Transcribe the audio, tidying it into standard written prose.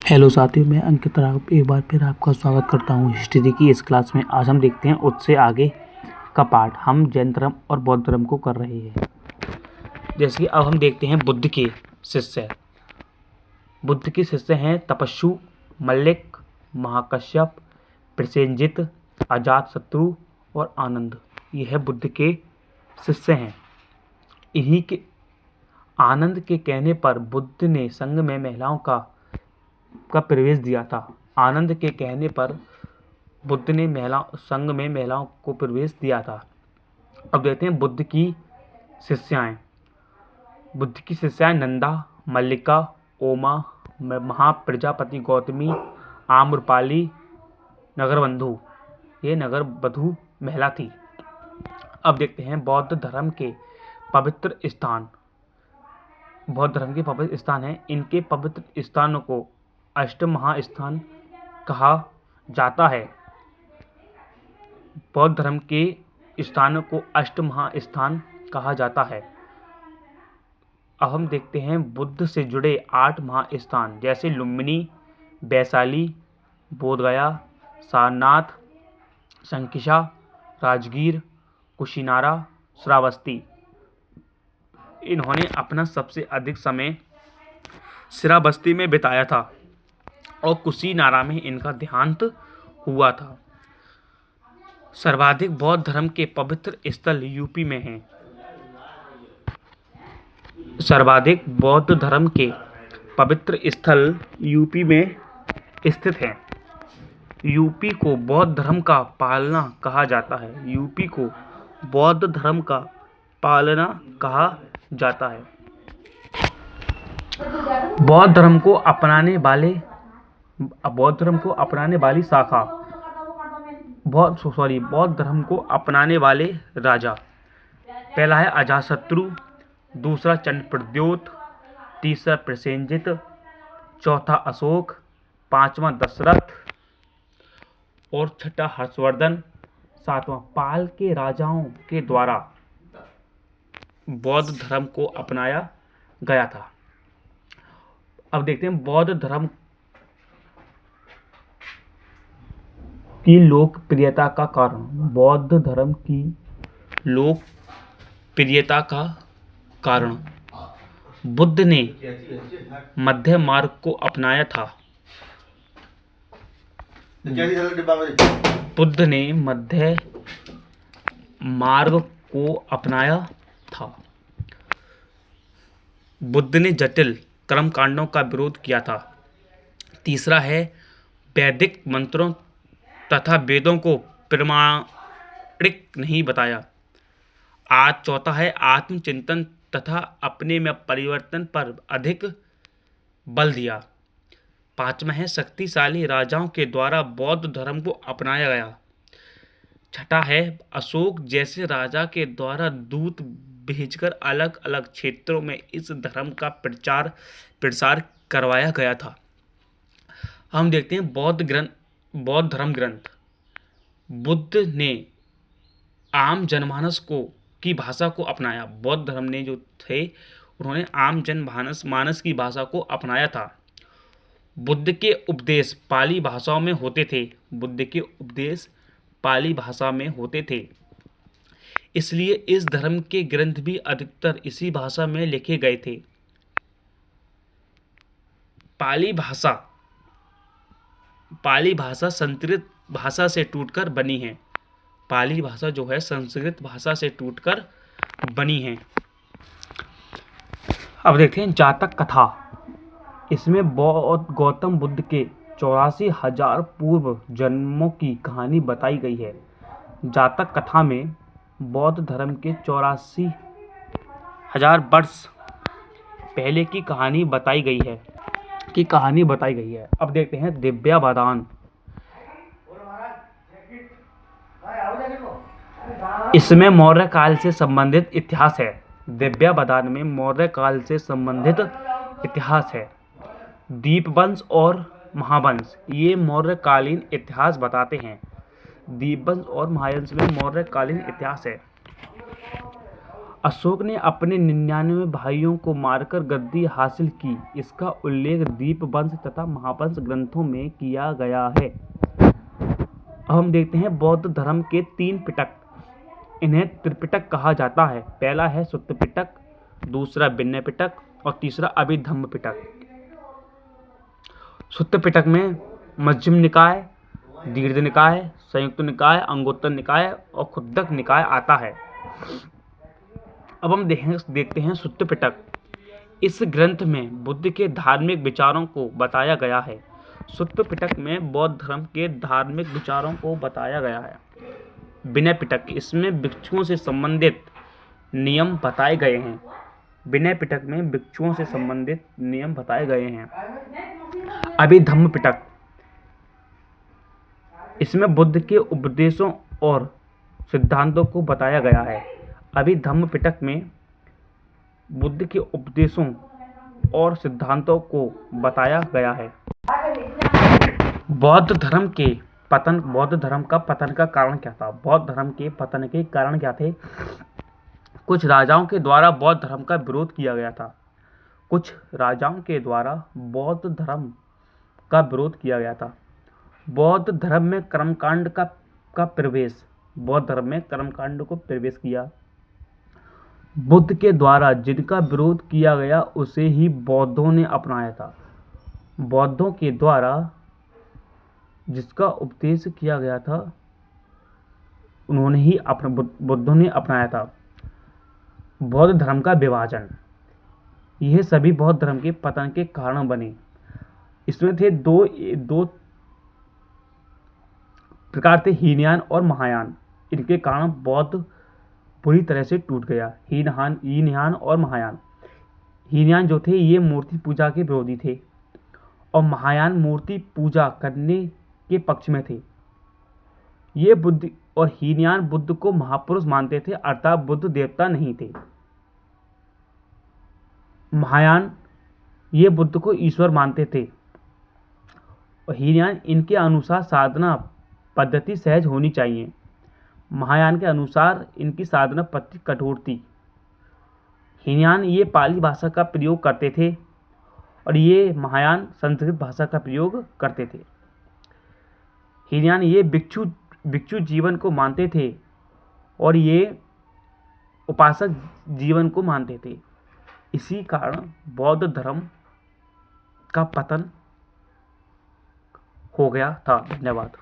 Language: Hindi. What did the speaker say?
हेलो साथियों, मैं अंकित राघव एक बार फिर आपका स्वागत करता हूँ हिस्ट्री की इस क्लास में। आज हम देखते हैं उससे आगे का पार्ट। हम जैन धर्म और बौद्ध धर्म को कर रहे हैं। जैसे कि अब हम देखते हैं बुद्ध के शिष्य। बुद्ध के शिष्य हैं तपस्वी, मल्लिक, महाकश्यप, प्रसेनजित, अजातशत्रु और आनंद। ये है बुद्ध के शिष्य हैं। इन्हीं के आनंद के कहने पर बुद्ध ने संघ में महिलाओं का प्रवेश दिया था। आनंद के कहने पर बुद्ध ने संघ में महिलाओं को प्रवेश दिया था। अब देखते हैं बुद्ध की शिष्याएं। बुद्ध की शिष्याएं नंदा, मल्लिका, ओमा, महाप्रजापति गौतमी, आम्रपाली, नगरबंधु। ये नगरबधु महिला थी। अब देखते हैं बौद्ध धर्म के पवित्र स्थान। बौद्ध धर्म के पवित्र स्थान हैं। इनके पवित्र स्थानों को अष्टमहास्थान कहा जाता है। बौद्ध धर्म के स्थानों को अष्टमहास्थान कहा जाता है। अब हम देखते हैं बुद्ध से जुड़े 8 महास्थान, जैसे लुम्बिनी, वैशाली, बोधगया, सारनाथ, संकिसा, राजगीर, कुशीनारा, श्रावस्ती। इन्होंने अपना सबसे अधिक समय श्रावस्ती में बिताया था और कुशीनारा में इनका देहांत हुआ था। सर्वाधिक बौद्ध धर्म के पवित्र स्थल यूपी में हैं। सर्वाधिक बौद्ध धर्म के पवित्र स्थल यूपी में स्थित हैं। यूपी को बौद्ध धर्म का पालना कहा जाता है। यूपी को बौद्ध धर्म का पालना कहा जाता है। बौद्ध धर्म को अपनाने शाखा, बौद्ध धर्म को अपनाने वाले राजा। पहला है अजातशत्रु, दूसरा चंद्रप्रद्योत, तीसरा प्रसेनजित, चौथा अशोक, पांचवां दशरथ और छठा हर्षवर्धन, सातवां पाल के राजाओं के द्वारा बौद्ध धर्म को अपनाया गया था। अब देखते हैं बौद्ध धर्म की लोकप्रियता का कारण। बौद्ध धर्म की लोकप्रियता का कारण बुद्ध ने मध्य मार्ग को अपनाया था। बुद्ध ने मध्य मार्ग को अपनाया था। बुद्ध ने जटिल कर्मकांडों का विरोध किया था। तीसरा है वैदिक मंत्रों तथा वेदों को प्रमाणिक नहीं बताया। आज चौथा है आत्मचिंतन तथा अपने में परिवर्तन पर अधिक बल दिया। पांचवा है शक्तिशाली राजाओं के द्वारा बौद्ध धर्म को अपनाया गया। छठा है अशोक जैसे राजा के द्वारा दूत भेजकर अलग अलग क्षेत्रों में इस धर्म का प्रसार करवाया गया था। हम देखते हैं बौद्ध धर्म ग्रंथ। बुद्ध ने आम जनमानस की भाषा को अपनाया। बौद्ध धर्म ने जो थे उन्होंने आम जनमानस की भाषा को अपनाया था। बुद्ध के उपदेश पाली भाषा में होते थे। बुद्ध के उपदेश पाली भाषा में होते थे, इसलिए इस धर्म के ग्रंथ भी अधिकतर इसी भाषा में लिखे गए थे। पाली भाषा संस्कृत भाषा से टूटकर बनी है। पाली भाषा जो है संस्कृत भाषा से टूटकर बनी है। अब देखते हैं जातक कथा। इसमें गौतम बुद्ध के 84,000 पूर्व जन्मों की कहानी बताई गई है। जातक कथा में बौद्ध धर्म के 84,000 वर्ष पहले की कहानी बताई गई है। अब देखते हैं दिव्यावदान। इसमें मौर्य काल से संबंधित इतिहास है। दिव्यावदान में मौर्य काल से संबंधित इतिहास है। दीपवंश और महावंश ये मौर्यकालीन इतिहास बताते हैं। दीपवंश और महावंश में मौर्यकालीन इतिहास है। अशोक ने अपने 99 भाइयों को मारकर गद्दी हासिल की। इसका उल्लेख दीपवंश तथा महावंश ग्रंथों में किया गया है। अब हम देखते हैं बौद्ध धर्म के 3 पिटक। इन्हें त्रिपिटक कहा जाता है। पहला है सुत्त पिटक, दूसरा विनय पिटक और तीसरा अभिधम्म पिटक। सुत्त पिटक में मध्यम निकाय, दीर्घ निकाय, संयुक्त निकाय, अंगुत्तर निकाय और खुद्दक निकाय आता है। अब हम देखते हैं सुत्त पिटक। इस ग्रंथ में बुद्ध के धार्मिक विचारों को बताया गया है। सुत्त पिटक में बौद्ध धर्म के धार्मिक विचारों को बताया गया है। विनय पिटक, इसमें भिक्षुओं से संबंधित नियम बताए गए हैं। विनय पिटक में भिक्षुओं से संबंधित नियम बताए गए हैं। अभिधम्म पिटक, इसमें बुद्ध के उपदेशों और सिद्धांतों को बताया गया है। अभिधम्म पिटक में बुद्ध के उपदेशों और सिद्धांतों को बताया गया है। बौद्ध धर्म का पतन का कारण क्या था? बौद्ध धर्म के पतन के कारण क्या थे? कुछ राजाओं के द्वारा बौद्ध धर्म का विरोध किया गया था। बौद्ध धर्म में कर्मकांड का प्रवेश, बौद्ध धर्म में कर्मकांड को प्रवेश किया। बुद्ध के द्वारा जिनका विरोध किया गया उसे ही बौद्धों ने अपनाया था। बौद्धों के द्वारा जिसका उपदेश किया गया था बुद्धों ने अपनाया था। बौद्ध धर्म का विभाजन, यह सभी बौद्ध धर्म के पतन के कारण बने। इसमें थे दो प्रकार थे, हीनयान और महायान। इनके कारण बौद्ध पूरी तरह से टूट गया। हीनयान और महायान। हीनयान जो थे ये मूर्ति पूजा के विरोधी थे और महायान मूर्ति पूजा करने के पक्ष में थे। ये बुद्ध और हीनयान बुद्ध को महापुरुष मानते थे, अर्थात बुद्ध देवता नहीं थे। महायान ये बुद्ध को ईश्वर मानते थे और हीनयान इनके अनुसार साधना पद्धति सहज होनी चाहिए। महायान के अनुसार इनकी साधना पद्धति कठोर थी। हीनयान ये पाली भाषा का प्रयोग करते थे और ये महायान संस्कृत भाषा का प्रयोग करते थे। हीनयान ये भिक्षु जीवन को मानते थे और ये उपासक जीवन को मानते थे। इसी कारण बौद्ध धर्म का पतन हो गया था। धन्यवाद।